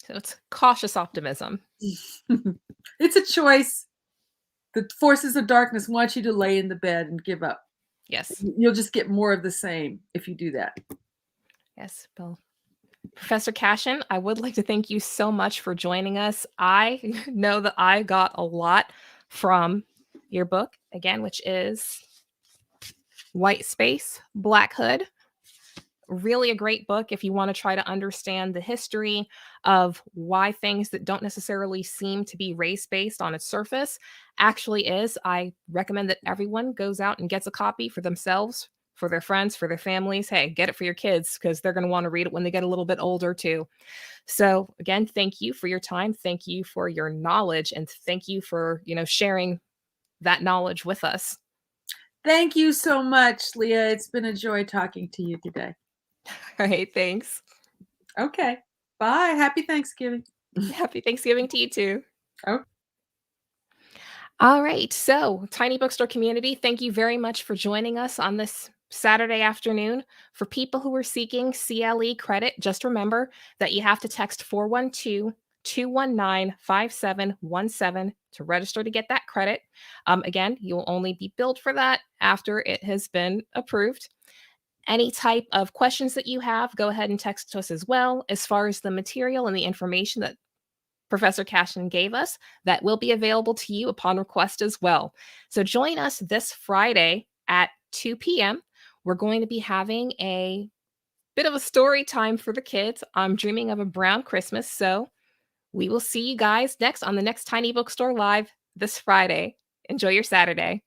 So it's cautious optimism. It's a choice. The forces of darkness want you to lay in the bed and give up. Yes. You'll just get more of the same if you do that. Yes, Bill. Professor Cashin, I would like to thank you so much for joining us. I know that I got a lot from your book, again, which is White Space, Black Hood. Really a great book if you want to try to understand the history of why things that don't necessarily seem to be race-based on its surface actually is. I recommend that everyone goes out and gets a copy for themselves, for their friends, for their families. Hey, get it for your kids because they're going to want to read it when they get a little bit older too. So again, thank you for your time. Thank you for your knowledge, and thank you for, sharing that knowledge with us. Thank you so much, Leah. It's been a joy talking to you today. All right, thanks. Okay. Bye. Happy Thanksgiving. Happy Thanksgiving to you too. Okay. All right. So, Tiny Bookstore community, thank you very much for joining us on this Saturday afternoon. For people who are seeking CLE credit, just remember that you have to text 412 219 5717 to register to get that credit. Again, you will only be billed for that after it has been approved. Any type of questions that you have, go ahead and text to us as well. As far as the material and the information that Professor Cashin gave us, that will be available to you upon request as well. So join us this Friday at 2 p.m. We're going to be having a bit of a story time for the kids. I'm dreaming of a brown Christmas. So we will see you guys next on the next Tiny Bookstore Live this Friday. Enjoy your Saturday.